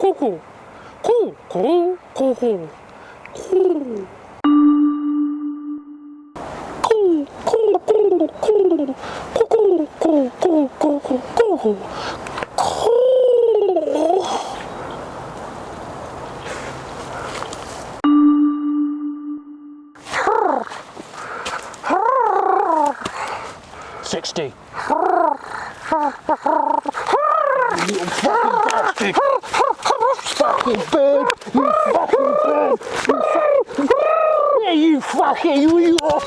Cool. $60. You fucking bastard! Fucking bird! You fucking bird! Yeah, you fucking you off!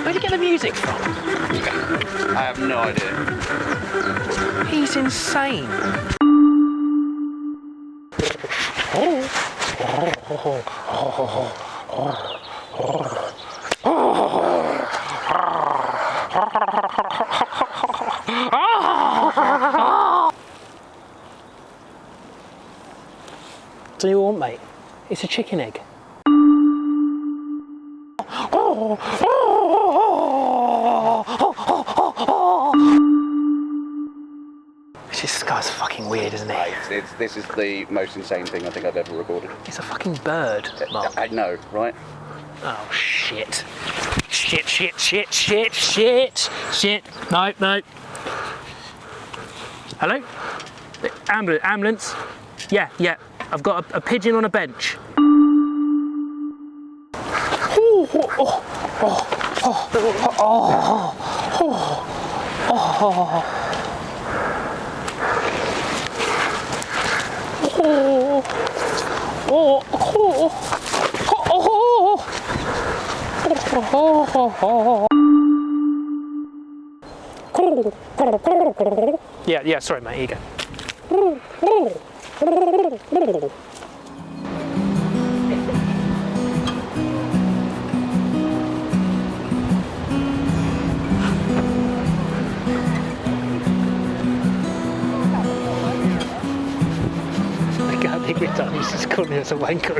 Where'd you get the music from? I have no idea. He's insane. What do you want, mate? It's a chicken egg. This guy's fucking weird, isn't he? This is the most insane thing I think I've ever recorded. It's a fucking bird, Mark. I know, right? Oh, shit. Shit. No. Hello? Ambulance? Yeah. I've got a pigeon on a bench. Yeah, sorry mate, here you go. I think we're done, he's just calling us a wanker.